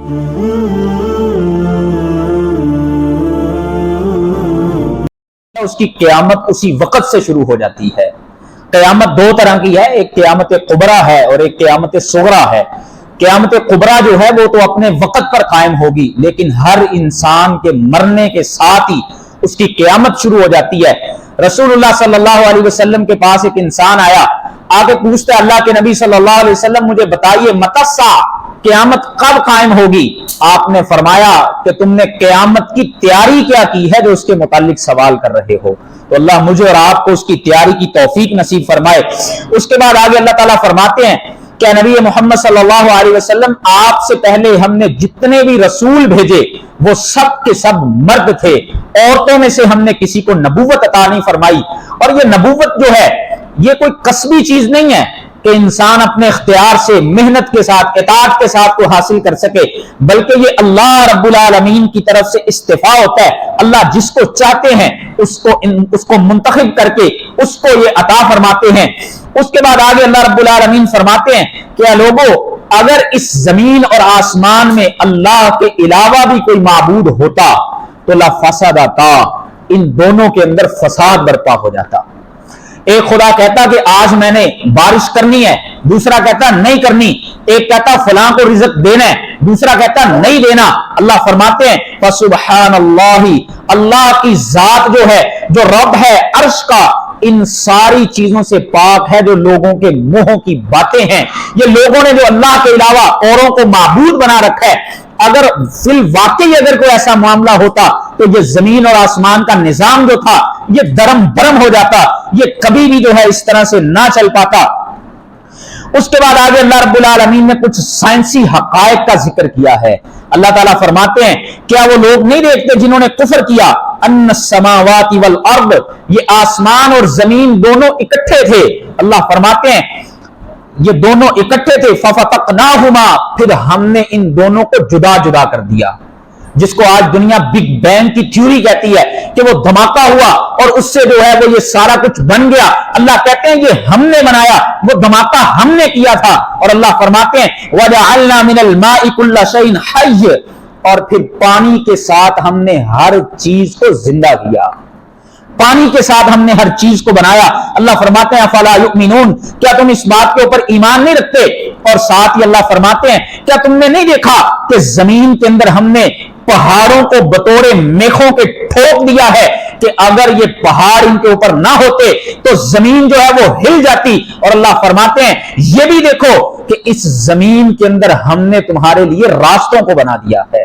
اس کی قیامت اسی وقت سے شروع ہو جاتی ہے۔ قیامت دو طرح کی ہے، ایک قیامت کبریٰ ہے اور ایک قیامت صغریٰ ہے۔ قیامت کبریٰ جو ہے وہ تو اپنے وقت پر قائم ہوگی، لیکن ہر انسان کے مرنے کے ساتھ ہی اس کی قیامت شروع ہو جاتی ہے۔ رسول اللہ صلی اللہ علیہ وسلم کے پاس ایک انسان آیا، آگے پوچھتا ہے اللہ کے نبی صلی اللہ علیہ وسلم مجھے بتائیے متی الساعہ، قیامت کب قائم ہوگی؟ آپ نے فرمایا کہ تم نے قیامت کی تیاری کیا کی ہے جو اس کے متعلق سوال کر رہے ہو؟ تو اللہ مجھے اور آپ کو اس کی تیاری کی توفیق نصیب فرمائے۔ اس کے بعد آگے اللہ تعالیٰ فرماتے ہیں کہ نبی محمد صلی اللہ علیہ وسلم آپ سے پہلے ہم نے جتنے بھی رسول بھیجے وہ سب کے سب مرد تھے، عورتوں میں سے ہم نے کسی کو نبوت عطا نہیں فرمائی۔ اور یہ نبوت جو ہے یہ کوئی کسبی چیز نہیں ہے کہ انسان اپنے اختیار سے محنت کے ساتھ اطاعت کے ساتھ کو حاصل کر سکے، بلکہ یہ اللہ رب العالمین کی طرف سے استفاء ہوتا ہے۔ اللہ جس کو چاہتے ہیں اس کو منتخب کر کے اس کو یہ عطا فرماتے ہیں۔ اس کے بعد آگے اللہ رب العالمین فرماتے ہیں کہ اے لوگو، اگر اس زمین اور آسمان میں اللہ کے علاوہ بھی کوئی معبود ہوتا تو لفسدتا، ان دونوں کے اندر فساد برپا ہو جاتا۔ ایک خدا کہتا کہ آج میں نے بارش کرنی ہے، دوسرا کہتا نہیں کرنی، ایک کہتا فلاں کو رزق دینا ہے، دوسرا کہتا نہیں دینا۔ اللہ فرماتے ہیں فسبحان اللہ، اللہ کی ذات جو ہے، جو رب ہے عرش کا، ان ساری چیزوں سے پاک ہے جو لوگوں کے منہوں کی باتیں ہیں۔ یہ لوگوں نے جو اللہ کے علاوہ اوروں کو معبود بنا رکھا ہے، اگر فی الواقعی اگر کوئی ایسا معاملہ ہوتا تو یہ زمین اور آسمان کا نظام جو تھا یہ درم برم ہو جاتا، یہ کبھی بھی جو ہے اس طرح سے نہ چل پاتا۔ اس کے بعد آگے اللہ رب العالمین نے کچھ سائنسی حقائق کا ذکر کیا ہے۔ اللہ تعالیٰ فرماتے ہیں کیا وہ لوگ نہیں دیکھتے جنہوں نے کفر کیا، ان السماوات والارض، یہ آسمان اور زمین دونوں اکٹھے تھے۔ اللہ فرماتے ہیں یہ دونوں اکٹھے تھے، ففتقناہما، پھر ہم نے ان دونوں کو جدا جدا کر دیا، جس کو آج دنیا بگ بینگ کی تھیوری کہتی ہے کہ وہ دھماکہ ہوا اور اس سے جو ہے وہ یہ سارا کچھ بن گیا۔ اللہ کہتے ہیں یہ ہم نے بنایا، وہ دھماکہ ہم نے کیا تھا۔ اور اللہ فرماتے ہیں وَجَعَلْنَا مِنَ الْمَاءِ كُلَّ شَيْءٍ حَيٍّ، اور پھر پانی کے ساتھ ہم نے ہر چیز کو زندہ کیا، پانی کے ساتھ ہم نے ہر چیز کو بنایا۔ اللہ فرماتے ہیں افلا یؤمنون، کیا تم اس بات کے اوپر ایمان نہیں رکھتے؟ اور ساتھ ہی اللہ فرماتے ہیں کیا تم نے نہیں دیکھا کہ زمین کے اندر ہم نے پہاڑوں کو بطور میخوں کے ٹھوک دیا ہے کہ اگر یہ پہاڑ ان کے اوپر نہ ہوتے تو زمین جو ہے وہ ہل جاتی۔ اور اللہ فرماتے ہیں یہ بھی دیکھو کہ اس زمین کے اندر ہم نے تمہارے لیے راستوں کو بنا دیا ہے،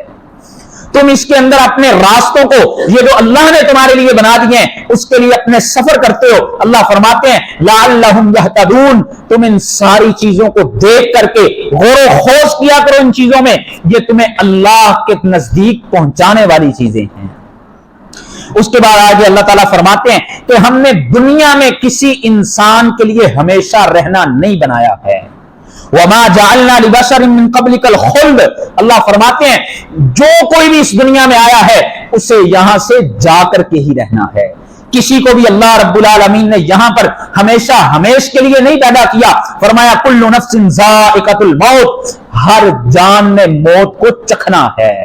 تم اس کے اندر اپنے راستوں کو، یہ جو اللہ نے تمہارے لیے بنا دیے ہیں، اس کے لیے اپنے سفر کرتے ہو۔ اللہ فرماتے ہیں لعلہم یہتدون، تم ان ساری چیزوں کو دیکھ کر کے غور و خوض کیا کرو ان چیزوں میں، یہ تمہیں اللہ کے نزدیک پہنچانے والی چیزیں ہیں۔ اس کے بعد آگے اللہ تعالیٰ فرماتے ہیں کہ ہم نے دنیا میں کسی انسان کے لیے ہمیشہ رہنا نہیں بنایا ہے، وَمَا جَعَلْنَا لِبَشَرٍ مِّن قَبْلِكَ الْخُلْدَ، اللہ فرماتے ہیں جو کوئی بھی اس دنیا میں آیا ہے اسے یہاں سے جا کر کے ہی رہنا ہے، کسی کو بھی اللہ رب العالمین نے یہاں پر ہمیشہ ہمیش کے لیے نہیں پیدا کیا۔ فرمایا کُلُّ نَفْسٍ ذَائِقَةُ الْمَوْتِ، ہر جان نے موت کو چکھنا ہے۔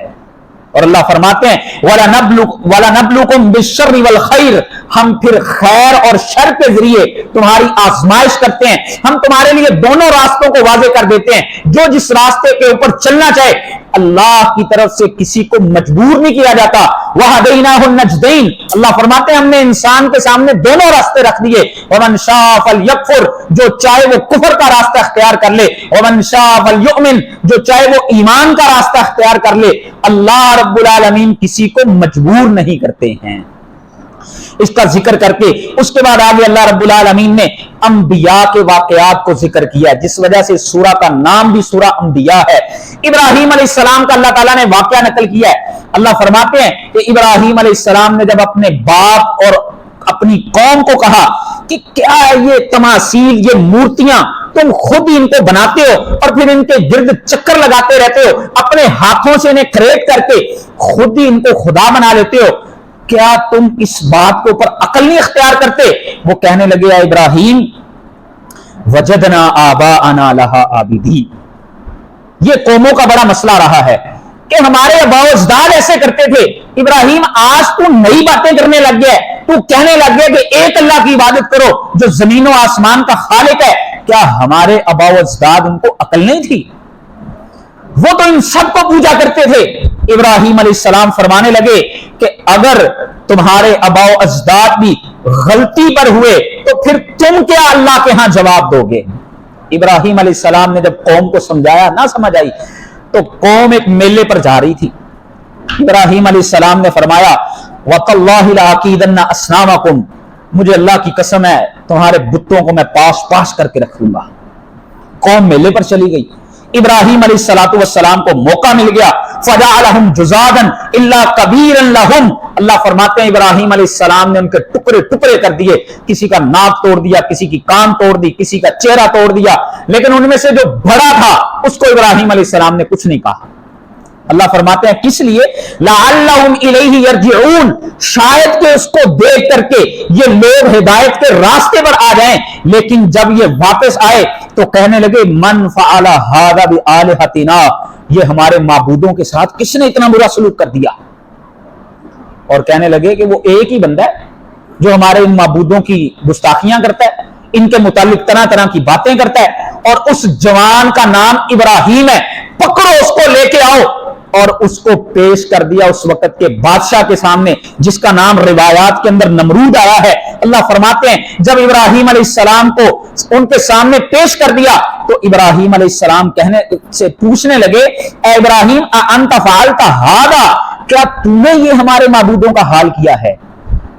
اور اللہ فرماتے ہیں وَلَنَبْلُوكُمْ بِالشَّرِّ وَالْخَيْرِ، ہم پھر خیر اور شر کے ذریعے تمہاری آزمائش کرتے ہیں، ہم تمہارے لیے دونوں راستوں کو واضح کر دیتے ہیں، جو جس راستے کے اوپر چلنا چاہے اللہ کی طرف سے کسی کو مجبور نہیں کیا جاتا۔ وَهَدَيْنَاهُ النَّجْدَيْنِ، اللہ فرماتے ہیں ہم نے انسان کے سامنے دونوں راستے رکھ دیے۔ وَمَنْ شَاءَ فَلْيَكْفُرْ، جو چاہے وہ کفر کا راستہ اختیار کر لے، وَمَنْ شَاءَ فَلْيُؤْمِنْ، جو چاہے وہ ایمان کا راستہ اختیار کر لے۔ اللہ رب العالمین کسی کو مجبور نہیں کرتے ہیں۔ اس کا ذکر کر کے اس کے بعد آگے اللہ رب العالمین نے انبیاء کے واقعات کو ذکر کیا، جس وجہ سے سورہ کا نام بھی سورہ انبیاء ہے۔ ابراہیم علیہ السلام کا اللہ تعالیٰ نے واقعہ نقل کیا ہے۔ اللہ فرماتے ہیں کہ ابراہیم علیہ السلام نے جب اپنے باپ اور اپنی قوم کو کہا کہ کیا یہ تماثیل، یہ مورتیاں تم خود ہی ان کو بناتے ہو اور پھر ان کے گرد چکر لگاتے رہتے ہو، اپنے ہاتھوں سے انہیں کریٹ کر کے خود ہی ان کو خدا بنا لیتے ہو، کیا تم اس بات کے اوپر عقل نہیں اختیار کرتے؟ وہ کہنے لگے اے ابراہیم وجدنا آباءنا لہا عابدین، یہ قوموں کا بڑا مسئلہ رہا ہے کہ हमारे अबाओ अजदाद ऐसे करते थे। इब्राहिम आज तू नई बातें करने लग गया है, तू कहने लग गया कि एक अल्लाह की इबादत करो जो जमीन और आसमान का खालिक है। क्या हमारे अबाओ अजदाद, उनको अकल नहीं थी? वो तो इन सबको पूजा करते थे। इब्राहिम अलैहिस्सलाम फरमाने लगे कि अगर तुम्हारे अबाओ अजदाद भी गलती पर हुए तो फिर तुम क्या अल्लाह के यहां जवाब दोगे? इब्राहिम अलैहिस्सलाम ने जब कौम को समझाया, ना समझ आई, तो कौम एक मेले पर जा रही थी। इब्राहिम अलैहिस्सलाम ने फरमाया वतल्लाहि लअकीदन्ना अस्नामकुम, मुझे अल्लाह की कसम है तुम्हारे बुतों को मैं पास पास करके रखूंगा। कौम मेले पर चली गई। इब्राहिम अलैहिस्सलातु वस्सलाम को मौका मिल गया। फजअलहुम जुज़ादन इल्ला कबीरन लहुम, अल्लाह फरमाते हैं इब्राहिम अलैहिस्सलाम ने उनके टुकड़े टुकड़े कर दिए। किसी का नाक तोड़ दिया, किसी की कान तोड़ दी, किसी का चेहरा तोड़ दिया, लेकिन उनमें से जो बड़ा था उसको इब्राहिम अलैहिस्सलाम ने कुछ नहीं कहा। अल्लाह फरमाते हैं किस लिए? लअल्लहुम इलैहि यरजिऊन, शायद कि उसको देख करके ये लोग हिदायत के रास्ते पर आ जाएं। लेकिन जब ये वापस आए तो कहने लगे मन फअला हादा बिआलिहतिना, ये हमारे माबूदों के साथ किसने इतना बुरा सलूक कर दिया? और कहने लगे कि वो एक ही बंदा है जो हमारे इन माबूदों की गुस्ताखियां करता है, इनके मुतालिक तरह तरह की बातें करता है, और उस जवान का नाम इब्राहिम है, पकड़ो उसको लेके आओ। और उसको पेश कर दिया उस वक्त के बादशाह के सामने, जिसका नाम रिवायात के अंदर नमरूद आया है। अल्लाह फरमाते हैं जब इब्राहिम अलैहिस्सलाम को उनके सामने पेश कर दिया तो इब्राहिम अलैहिस्सलाम कहने से पूछने लगे ए इब्राहिम अंत फअलत हादा, क्या तूने ये हमारे माबूदों का हाल किया है?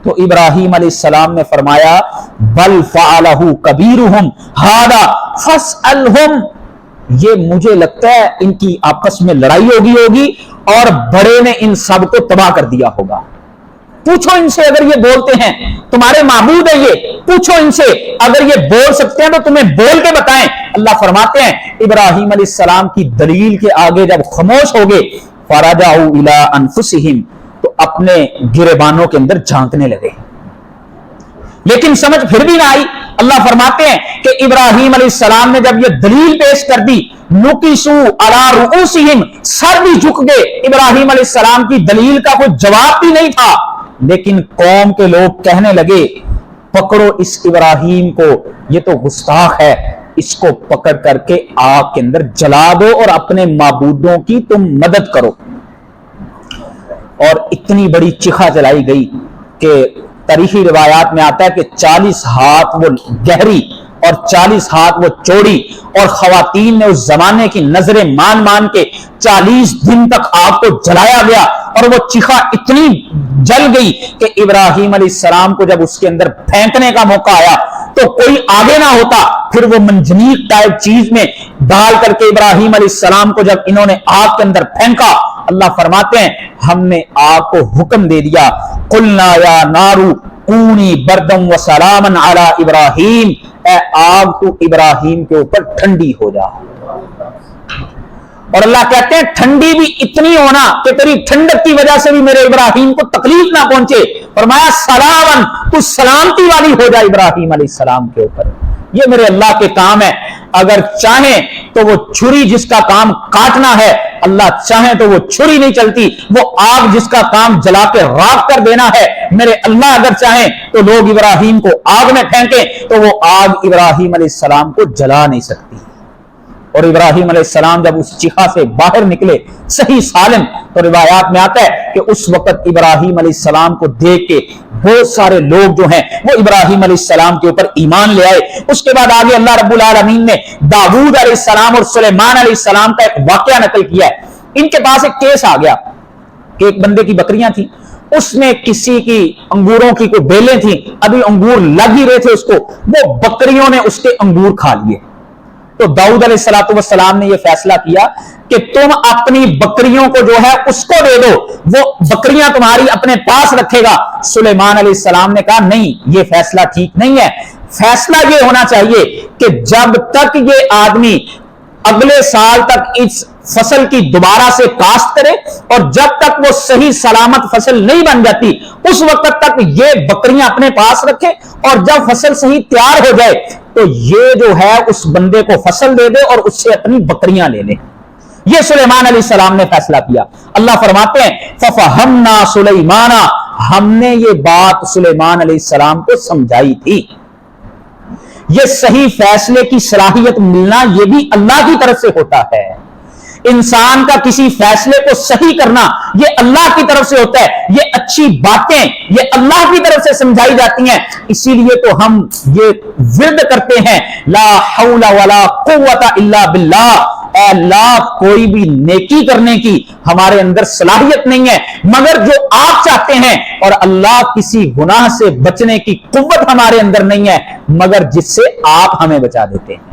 तो इब्राहिम अलैहिस्सलाम ने फरमाया बल फअलहु कबीरुहुम हादा फसअलहुम, ये मुझे लगता है इनकी आपस में लड़ाई होगी और बड़े ने इन सब को तबाह कर दिया होगा। पूछो इनसे, अगर ये बोलते हैं, तुम्हारे माबूद है ये, पूछो इनसे, अगर ये बोल सकते हैं तो तुम्हें बोल के बताएं। अल्लाह फरमाते हैं इब्राहिम अलैहिस्सलाम की दलील के आगे जब खामोश हो गए फरजाऊ इला अनफुसिहिम, तो अपने गिरेबानों के अंदर झांकने लगे, लेकिन समझ फिर भी ना आई। अल्लाह फरमाते हैं कि इब्राहिम अलैहिस्सलाम ने जब ये दलील पेश कर दी नुकिसू अला रुऊसिहिम, सर भी झुक गए। इब्राहिम अलैहिस्सलाम की दलील का कोई जवाब भी नहीं था, लेकिन कौम के लोग कहने लगे पकड़ो इस इब्राहिम को, ये तो गुस्ताख है, इसको पकड़ करके आग के अंदर जला दो और अपने माबूदों की तुम मदद करो। और इतनी बड़ी चिखा जलाई गई कि तारीखी रिवायात में आता है कि 40 हाथ वो गहरी और 40 हाथ वो चौड़ी, और खवातीन ने उस जमाने की नजरें मान मान के 40 दिन तक आग को जलाया गया। और वो चिखा इतनी जल गई कि इब्राहिम अलैहिस्सलाम को जब उसके अंदर फेंकने का मौका आया तो कोई आगे ना होता, फिर वो मंजनीक टाइप चीज में डाल करके इब्राहिम अलैहिस्सलाम को जब इन्होंने आग के अंदर फेंका, अल्लाह फरमाते हैं हमने आग को हुक्म दे दिया कुलना या नारू कूनी बरदम व सलामन अला इब्राहिम, ए आग तू इब्राहिम के ऊपर ठंडी हो जा। और अल्लाह कहते हैं ठंडी भी इतनी होना कि तेरी ठंडक की वजह से भी मेरे इब्राहिम को तकलीफ ना पहुंचे। फरमाया सलामन, तू सलामती वाली हो जा इब्राहिम अलैहिस्सलाम के ऊपर। ये मेरे अल्लाह के काम है, अगर चाहे तो वो छुरी जिसका काम काटना है, अल्लाह चाहे तो वो छुरी नहीं चलती, वो आग जिसका काम जला के राख कर देना है, मेरे अल्लाह अगर चाहे तो लोग इब्राहिम को आग में फेंके तो वो आग इब्राहिम अलैहिस्सलाम को जला नहीं सकती। और इब्राहिम अलैहिस्सलाम जब उस चिखा से बाहर निकले सही सालिम, तो रिवायात में आता है कि उस वक्त इब्राहिम अलैहिस्सलाम को देख के बहुत सारे लोग जो हैं वो इब्राहिम अलैहिस्सलाम के ऊपर ईमान ले आए। उसके बाद आगे अल्लाह रब्बुल आलमीन ने दाऊद अलैहिस्सलाम और सुलेमान अलैहिस्सलाम का एक वाकया नकल किया है। इनके पास एक केस आ गया कि एक बंदे की बकरियां थी, उसमें किसी की अंगूरों की कोई बेलें थी, अभी अंगूर लग ही रहे थे उसको, वो बकरियों ने उसके अंगूर खा लिए। तो दाऊद अलैहिस्सलाम ने यह फैसला किया कि तुम अपनी बकरियों को जो है उसको दे दो, वो बकरियां तुम्हारी अपने पास रखेगा। सुलेमान अलैहिस्सलाम ने कहा नहीं, ये फैसला ठीक नहीं है, फैसला ये होना चाहिए कि जब तक ये आदमी अगले साल तक इस फसल की दोबारा से काश्त करे और जब तक वो सही सलामत फसल नहीं बन जाती उस वक्त तक ये बकरियां अपने पास रखे, और जब फसल सही तैयार हो जाए तो ये जो है उस बंदे को फसल दे दे और उससे अपनी बकरियां ले ले। ये सुलेमान अलैहिस्सलाम ने फैसला किया। अल्लाह फरमाते हैं फफहमना सुलेमाना, हमने ये बात सुलेमान अलैहिस्सलाम को समझाई थी। ये सही फैसले की सलाहियत मिलना ये भी अल्लाह की तरफ से होता है। इंसान का किसी फैसले को सही करना ये अल्लाह की तरफ से होता है। ये अच्छी बातें ये अल्लाह की तरफ से समझाई जाती हैं। इसीलिए तो हम ये विर्द करते हैं, ला हौला वला कुव्वता इल्ला बिल्लाह। अल्लाह, कोई भी नेकी करने की हमारे अंदर सलाहियत नहीं है मगर जो आप चाहते हैं, और अल्लाह किसी गुनाह से बचने की कुव्वत हमारे अंदर नहीं है मगर जिससे आप हमें बचा देते हैं।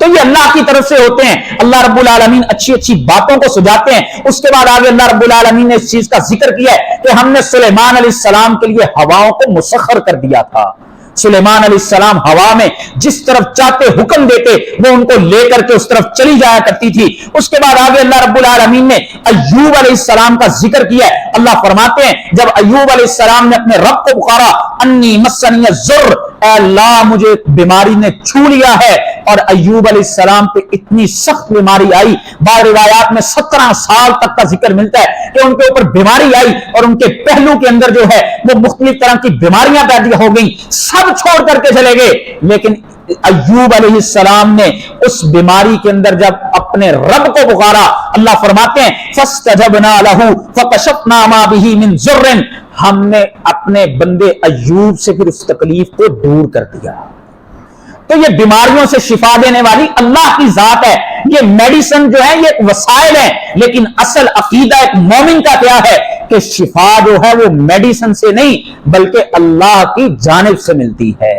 तो ये अल्लाह की तरफ से होते हैं। अल्लाह रब्बुल आलमीन अच्छी अच्छी बातों को सुझाते हैं। उसके बाद आगे अल्लाह रब्बुल आलमीन ने इस चीज का जिक्र किया है कि हमने सुलेमान अलैहिस्सलाम के लिए हवाओं को मुसख्खर कर दिया था। सुलेमान अलैहिस्सलाम हवा में जिस तरफ चाहते हुक्म देते वो उनको लेकर के उस तरफ चली जाया करती थी। उसके बाद आगे अल्लाह रब्बुल आलमीन ने अय्यूब अलैहिस्सलाम का जिक्र किया है। अल्लाह फरमाते हैं जब अय्यूब अलैहिस्सलाम ने अपने रब को पुकारा, अन्नी मस्सनी ज़ुर्र, अल्लाह मुझे बीमारी ने छू लिया है, और अय्यूब अलैहिस्सलाम पे इतनी सख्त बीमारी आई, बाद रिवायात में 17 साल तक का जिक्र मिलता है कि उनके ऊपर बीमारी आई और उनके पहलू के अंदर जो है वो मुख्तलिफ तरह की बीमारियां पैदा हो गई, सब छोड़ करके चले गए। लेकिन अय्यूब अलैहिस्सलाम ने उस बीमारी के अंदर जब अपने रब को पुकारा, अल्लाह फरमाते हैं फस्तजबना लहू फकशफना मा बिही मिन ज़ुर्रिन, हमने अपने बंदे अय्यूब से फिर उस तकलीफ को दूर कर दिया। तो ये बीमारियों से शिफा देने वाली अल्लाह की जात है। ये मेडिसिन जो है ये वसाइल है, लेकिन असल अकीदा एक मोमिन का क्या है कि शिफा जो है वो मेडिसिन से नहीं बल्कि अल्लाह की जानिब से मिलती है।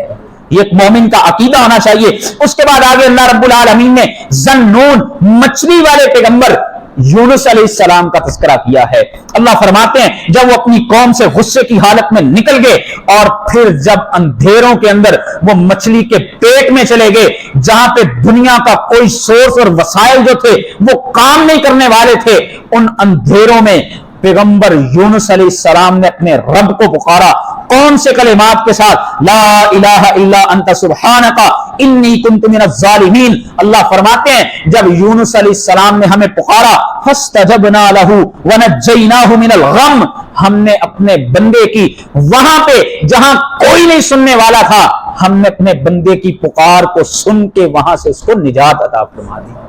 ये एक मोमिन का अकीदा होना चाहिए। उसके बाद आगे अल्लाह रब्बुल आलमीन ने ज़न्नून, मछली वाले पैगंबर यूनुस अलैहिस्सलाम का तज़किरा किया है। अल्लाह फरमाते हैं जब वो अपनी कौम से गुस्से की हालत में निकल गए और फिर जब अंधेरों के अंदर वो मछली के पेट में चले गए, जहां पे दुनिया का कोई सोर्स और वसाइल जो थे वो काम नहीं करने वाले थे, उन अंधेरों में पैगंबर यूनुस अलैहिस्सलाम ने अपने रब को पुकारा। कौन से कलिमात के साथ? ला इलाहा इल्ला अंता सुब्हानका इन्नी कुन्तु मिनज़ ज़ालिमीन। अल्लाह फरमाते हैं जब यूनुस अलैहिस्सलाम ने हमें पुकारा, फस्तजबना लहू व नज्जयनाहु मिनल गम, हमने अपने बंदे की वहां पे जहां कोई नहीं सुनने वाला था, हमने अपने बंदे की पुकार को सुन के वहां से उसको निजात अता फरमा दी।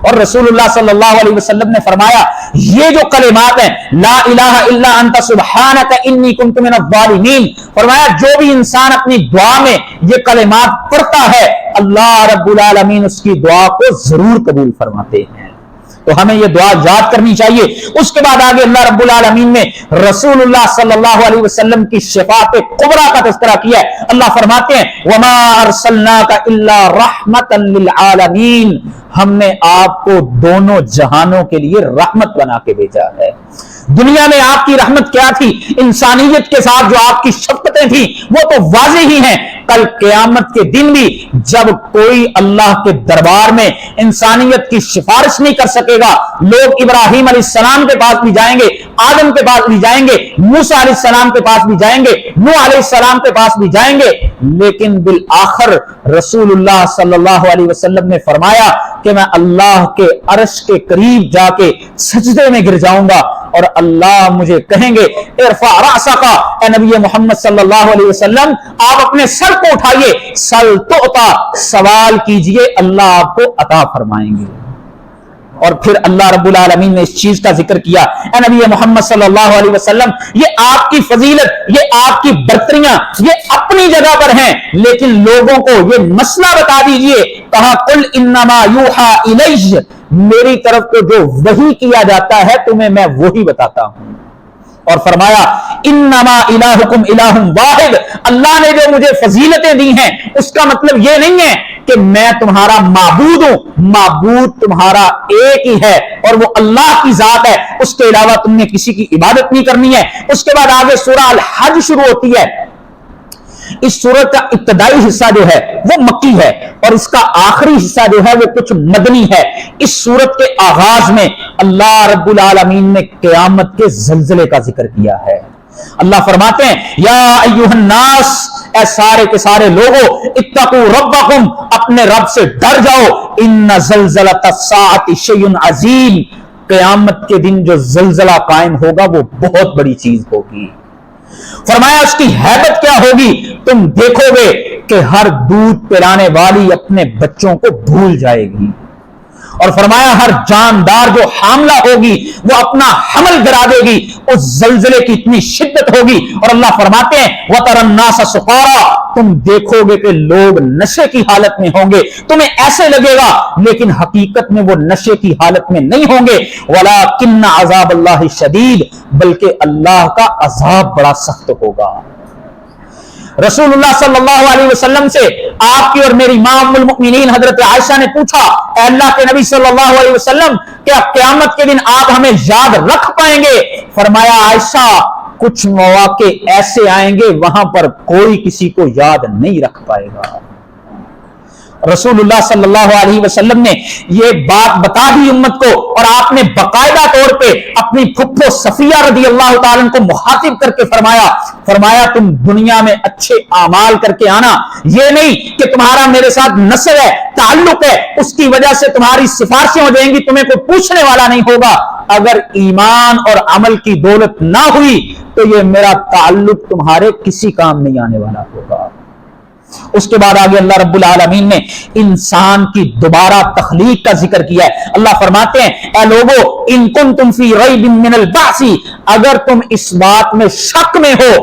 और रसूलुल्लाह सल्लल्लाहु अलैहि वसल्लम ने फरमाया ये जो कलिमात हैं ला इलाहा इल्ला अंता सुब्हानका इन्नी कुन्तु मिनज़ ज़ालिमीन, फरमाया जो भी इंसान अपनी दुआ में ये कलिमात पढ़ता है अल्लाह रब्बुल आलमीन उसकी दुआ को जरूर कबूल फरमाते हैं। तो हमें ये दुआ याद करनी चाहिए। उसके बाद आगे अल्लाह रब्बुल आलमीन ने रसूलुल्लाह सल्लल्लाहु अलैहि वसल्लम की शफाअत कुबरा का तज़किरा किया है। अल्लाह फरमाते हैं वमा अरसलनाका इल्ला रहमतन लिल आलमीन, हमने आपको दोनों जहानों के लिए रहमत बना के भेजा है। दुनिया में आपकी रहमत क्या थी? इंसानियत के साथ जो आपकी शफ़क़तें थी वो तो वाज़े ही हैं। कल क़यामत के दिन भी जब कोई अल्लाह के दरबार में इंसानियत की सिफारिश नहीं कर सकेगा, लोग इब्राहिम अलैहिस्सलाम के पास भी जाएंगे, आदम के पास भी जाएंगे, मूसा अलैहिस्सलाम के पास भी जाएंगे, नूह अलैहिस्सलाम के पास भी जाएंगे, लेकिन बिल आखिर रसूलुल्लाह सल्लल्लाहु अलैहि वसल्लम ने फरमाया कि मैं अल्लाह के अर्श के करीब जाके सजदे में गिर जाऊंगा और अल्लाह मुझे कहेंगे इरफा रासका, ए नबी मोहम्मद सल्लल्लाहु अलैहि वसल्लम आप अपने सर को उठाइए, सल तो अता, सवाल कीजिए अल्लाह आपको अता फरमाएंगे। और फिर अल्लाह रब्बुल आलमीन ने इस चीज का जिक्र किया, ए नबी मोहम्मद सल्लल्लाहु अलैहि वसल्लम ये आपकी फजीलत, ये आपकी बर्तरियां ये अपनी जगह पर हैं, लेकिन लोगों को ये मसला बता दीजिए। कहा कुल इन्नमा यूहा इलैहि, मेरी तरफ को जो वही किया जाता है तुम्हें मैं वही बताता हूं। और फरमाया इन्नमा इलाहुकुम इलाहुम वाहिद, अल्लाह ने जो मुझे फजीलतें दी हैं उसका मतलब यह नहीं है कि मैं तुम्हारा माबूद हूं, माबूद तुम्हारा एक ही है और वो अल्लाह की जात है, उसके अलावा तुमने किसी की इबादत नहीं करनी है। उसके बाद आगे सूरह अल हज शुरू होती है। इस सूरत का इब्तदाई हिस्सा जो है वो मक्की है और इसका आखिरी हिस्सा जो है वो कुछ मदनी है। इस सूरत के आगाज में अल्लाह रब्बुल आलमीन ने क़यामत के ज़ल्ज़ले का जिक्र किया है। अल्लाह फरमाते हैं या अय्युहन्नास, ऐ सारे के सारे लोगों, इत्तकू रब्बकुम, अपने रब से डर जाओ, इन्ना ज़ल्ज़लतस्साअति शैउन अज़ीम, क़यामत के दिन जो ज़ल्ज़ला कायम होगा वो बहुत बड़ी चीज होगी। फरमाया उसकी हैबत क्या होगी, तुम देखोगे कि हर दूध पिलाने वाली अपने बच्चों को भूल जाएगी, और फरमाया हर जानदार जो हामला होगी वो अपना हमल गिरा देगी, उस जलजले की इतनी शिद्दत होगी। और अल्लाह फरमाते हैं वतरन्नास सुकारा, तुम देखोगे कि लोग नशे की हालत में होंगे, तुम्हें ऐसे लगेगा लेकिन हकीकत में वो नशे की हालत में नहीं होंगे। वलाकिन्ना अज़ाबल्लाहि शदीद, बल्कि अल्लाह का अजाब बड़ा सख्त होगा। रसूलुल्लाह सल्लल्लाहु अलैहि वसल्लम से आपकी और मेरी मां उम्मुल मुमिनीन हजरत आयशा ने पूछा, अल्लाह के नबी सल्लल्लाहु अलैहि वसल्लम, क्या क़यामत के दिन आप हमें याद रख पाएंगे? फरमाया आयशा, कुछ मौके ऐसे आएंगे वहां पर कोई किसी को याद नहीं रख पाएगा। रसूलुल्लाह सल्लल्लाहु अलैहि वसल्लम ने ये बात बता दी उम्मत को, और आपने बाकायदा तौर पे अपनी फुफ्फो सफिया रदी अल्लाह ताला को मुखातिब करके फरमाया तुम दुनिया में अच्छे आमाल करके आना, ये नहीं कि तुम्हारा मेरे साथ नस्ल है, ताल्लुक है, उसकी वजह से तुम्हारी सिफारिशें हो जाएंगी, तुम्हें कोई पूछने वाला नहीं होगा। अगर ईमान और अमल की दौलत ना हुई तो ये मेरा ताल्लुक तुम्हारे किसी काम नहीं आने वाला होगा। उसके बाद आगे अल्लाह रब्बुल आलमीन ने इंसान की दोबारा तख्लीक का जिक्र किया है। अल्लाह फरमाते हैं, ऐ लोगो, इन कुंतुम फी रैबिन मिनल बासी, अगर तुम इस बात में शक में हो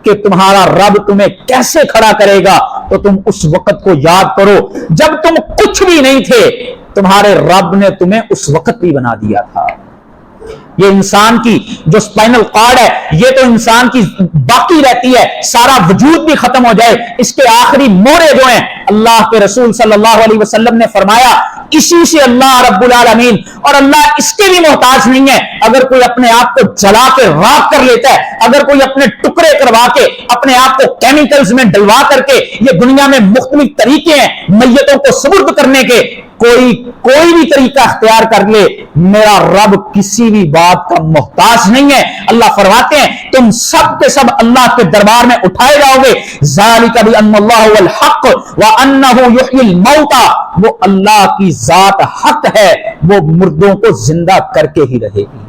कि तुम्हारा रब तुम्हें कैसे खड़ा करेगा, तो तुम उस वक्त को याद करो जब तुम कुछ भी नहीं थे, तुम्हारे रब ने तुम्हें उस वक्त भी बना दिया था। ये इंसान की जो स्पाइनल कॉर्ड है, ये तो इंसान की बाकी रहती है, सारा वजूद भी खत्म हो जाए, इसके आखिरी मोरे जो हैं, अल्लाह के रसूल सल्लल्लाहु अलैहि वसल्लम ने फरमाया इसी से अल्लाह रब्बुल आलमीन, और अल्लाह इसके भी मोहताज नहीं है। अगर कोई अपने आप को जला के राख कर लेता है, अगर कोई अपने टुकड़े करवा के अपने आप को केमिकल्स में डलवा करके, ये दुनिया में मुख्तलिफ तरीके हैं मैयतों को सुपुर्द करने के, कोई भी तरीका अख्तियार कर ले, मेरा रब किसी भी बात का मोहताज नहीं है। अल्लाह फरमाते हैं तुम सब के सब अल्लाह के दरबार में उठाए जाओगे। ज़ालिका बिअन्नल्लाहु वल हक़ व अन्नहु युह्यिल मौता, वो अल्लाह की जात हक है, वो मुर्दों को जिंदा करके ही रहेगी।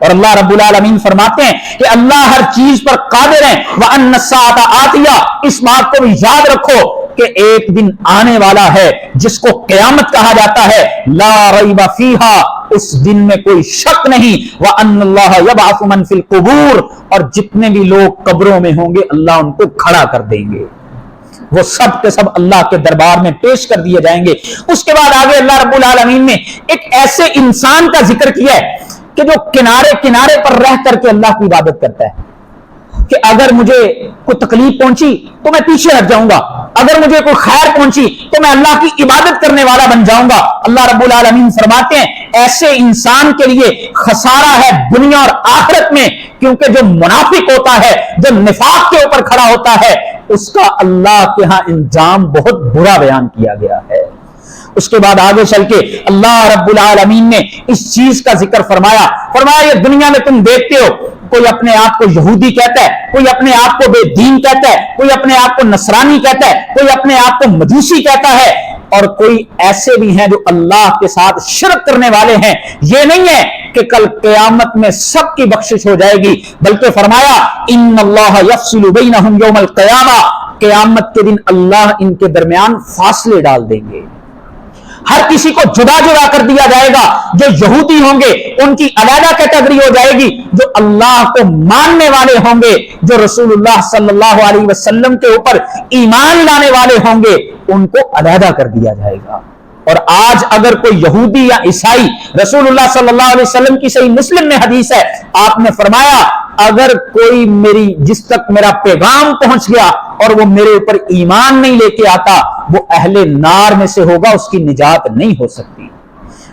और अल्लाह रब्बुल आलमीन फरमाते हैं कि अल्लाह हर चीज पर कादिर है। व अन्नस्साअता आतिया, इस बात को भी याद रखो कि एक दिन आने वाला है जिसको क़यामत कहा जाता है, ला रैबा फीहा, उस दिन में कोई शक नहीं। व अन्नल्लाह यबअसु मन फिल कुबूर, और जितने भी लोग कब्रों में होंगे अल्लाह उनको खड़ा कर देंगे, वो सब के सब अल्लाह के दरबार में पेश कर दिए जाएंगे। उसके बाद आगे अल्लाह रब्बुल आलमीन ने एक ऐसे इंसान का जिक्र किया है कि जो किनारे किनारे पर रह करके अल्लाह की इबादत करता है, कि अगर मुझे कोई तकलीफ पहुंची तो मैं पीछे हट जाऊंगा, अगर मुझे कोई खैर पहुंची तो मैं अल्लाह की इबादत करने वाला बन जाऊंगा। अल्लाह रब्बुल आलमीन फरमाते हैं ऐसे इंसान के लिए खसारा है दुनिया और आखिरत में, क्योंकि जो मुनाफिक होता है, जो निफाक के ऊपर खड़ा होता है, उसका अल्लाह के यहां इंजाम बहुत बुरा बयान किया गया है। उसके बाद आगे चल के अल्लाह रब्बुल आलमीन ने इस चीज का जिक्र फरमाया ये दुनिया में तुम देखते हो, कोई अपने आप को यहूदी कहता है, कोई अपने आप को बेदीन कहता है, कोई अपने आप को नसरानी कहता है, कोई अपने आप को मजूसी कहता है, और कोई ऐसे भी हैं जो अल्लाह के साथ शिरक करने वाले हैं। ये नहीं है कि कल क़यामत में सबकी बख्शिश हो जाएगी, बल्कि फरमाया इन्नल्लाह यफ़सिलु बैनहुम यौमल क़यामा, क़यामत के दिन अल्लाह इनके दरमियान फासले डाल देंगे, हर किसी को जुदा जुदा कर दिया जाएगा। जो यहूदी होंगे उनकी अलग कैटेगरी हो जाएगी, जो अल्लाह को मानने वाले होंगे, जो रसूलुल्लाह सल्लल्लाहु अलैहि वसल्लम के ऊपर ईमान लाने वाले होंगे, उनको अलग कर दिया जाएगा। और आज अगर कोई यहूदी या ईसाई, रसूलुल्लाह सल्लल्लाहु अलैहि वसल्लम की सही मुस्लिम में हदीस है, आपने फरमाया अगर कोई जिस तक मेरा पैगाम पहुंच गया और वो मेरे ऊपर ईमान नहीं लेके आता, वो अहले नार में से होगा, उसकी निजात नहीं हो सकती।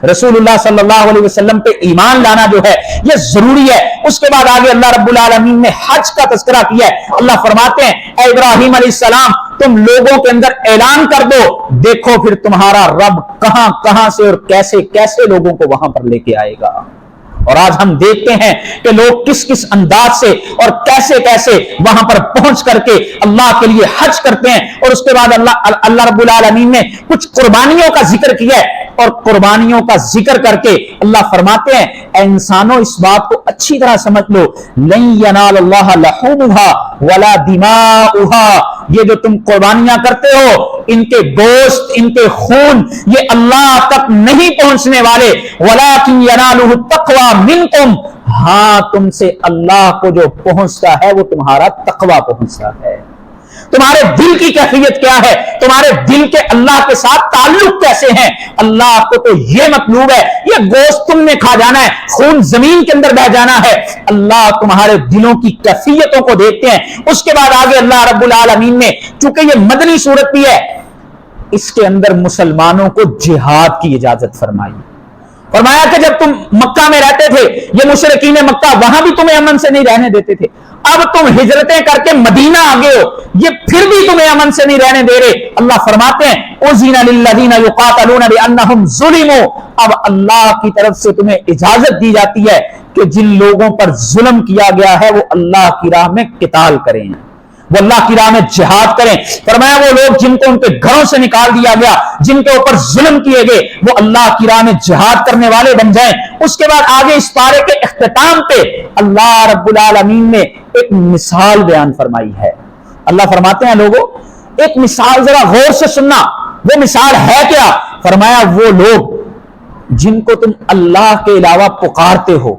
रसूलुल्लाह सल्लल्लाहु अलैहि वसल्लम पे ईमान लाना जो है ये जरूरी है। उसके बाद आगे अल्लाह रब्बुल आलमीन ने हज का तज़किरा किया है। अल्लाह फरमाते हैं ऐ इब्राहीम अलैहिस्सलाम, तुम लोगों के अंदर ऐलान कर दो, देखो फिर तुम्हारा रब कहां कहां से और कैसे कैसे लोगों को वहां पर लेके आएगा। اور آج ہم دیکھتے ہیں کہ لوگ کس کس انداز سے اور کیسے کیسے وہاں پر پہنچ کر کے اللہ کے لیے حج کرتے ہیں، اور اس کے بعد اللہ رب العالمین نے کچھ قربانیوں کا ذکر کیا ہے، اور قربانیوں کا ذکر کر کے اللہ فرماتے ہیں اے انسانوں اس بات کو اچھی طرح سمجھ لو، لن ینال اللہ لحومها ولا دماؤها، یہ جو تم قربانیاں کرتے ہو ان کے گوشت ان کے خون یہ اللہ تک نہیں پہنچنے والے، ولکن ینالہ التقوی منکم، ہاں تم سے اللہ کو جو پہنچتا ہے وہ تمہارا تقوی پہنچتا ہے۔ تمہارے دل کی کیفیت کیا ہے، تمہارے دل کے اللہ کے ساتھ تعلق کیسے ہیں، اللہ کو تو یہ مطلوب ہے، یہ گوشت تم نے کھا جانا ہے، خون زمین کے اندر بہ جانا ہے، اللہ تمہارے دلوں کی کیفیتوں کو دیکھتے ہیں۔ اس کے بعد آگے اللہ رب العالمین نے، چونکہ یہ مدنی صورت بھی ہے، اس کے اندر مسلمانوں کو جہاد کی اجازت فرمائی، فرمایا کہ جب تم مکہ میں رہتے تھے یہ مشرکین مکہ وہاں بھی تمہیں امن سے نہیں رہنے دیتے تھے، اب تم ہجرتیں کر کے مدینہ آ گئے ہو یہ پھر بھی تمہیں امن سے نہیں رہنے دے رہے۔ اللہ فرماتے ہیں اذن للذین یقاتلون بانہم ظلموا، اب اللہ کی طرف سے تمہیں اجازت دی جاتی ہے کہ جن لوگوں پر ظلم کیا گیا ہے وہ اللہ کی راہ میں قتال کریں، وہ اللہ کی راہ میں جہاد کریں۔ فرمایا وہ لوگ جن کو ان کے گھروں سے نکال دیا گیا، جن کے اوپر ظلم کیے گئے، وہ اللہ کی راہ میں جہاد کرنے والے بن جائیں۔ اس کے بعد آگے اس پارے کے اختتام پہ اللہ رب العالمین نے ایک مثال بیان فرمائی ہے۔ اللہ فرماتے ہیں لوگوں ایک مثال ذرا غور سے سننا، وہ مثال ہے کیا؟ فرمایا وہ لوگ جن کو تم اللہ کے علاوہ پکارتے ہو،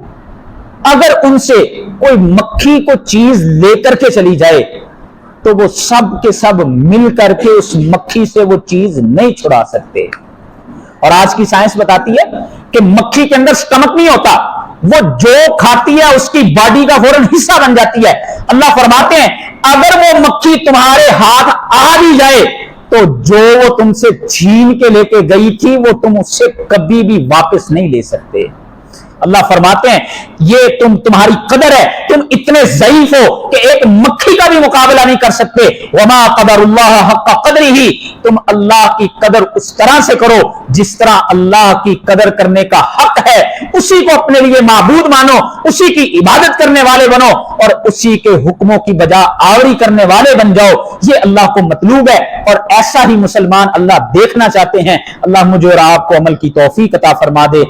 اگر ان سے کوئی مکھی کو چیز لے کر کے چلی جائے تو وہ سب کے سب مل کر کے اس مکھی سے وہ چیز نہیں چھڑا سکتے۔ اور آج کی سائنس بتاتی ہے کہ مکھی کے اندر سٹمک نہیں ہوتا، وہ جو کھاتی ہے اس کی باڈی کا فوراً حصہ بن جاتی ہے۔ اللہ فرماتے ہیں اگر وہ مکھی تمہارے ہاتھ آ بھی جائے تو جو وہ تم سے چھین کے لے کے گئی تھی وہ تم اس سے کبھی بھی واپس نہیں لے سکتے۔ اللہ فرماتے ہیں یہ تمہاری قدر ہے، تم اتنے ضعیف ہو کہ ایک مکھی کا بھی مقابلہ نہیں کر سکتے۔ وما قدر اللہ حق قدرہ، تم اللہ کی قدر اس طرح سے کرو جس طرح اللہ کی قدر کرنے کا حق ہے، اسی کو اپنے لیے معبود مانو، اسی کی عبادت کرنے والے بنو اور اسی کے حکموں کی بجا آوری کرنے والے بن جاؤ، یہ اللہ کو مطلوب ہے اور ایسا ہی مسلمان اللہ دیکھنا چاہتے ہیں۔ اللہ مجھے اور آپ کو عمل کی توفیق عطا فرما دے۔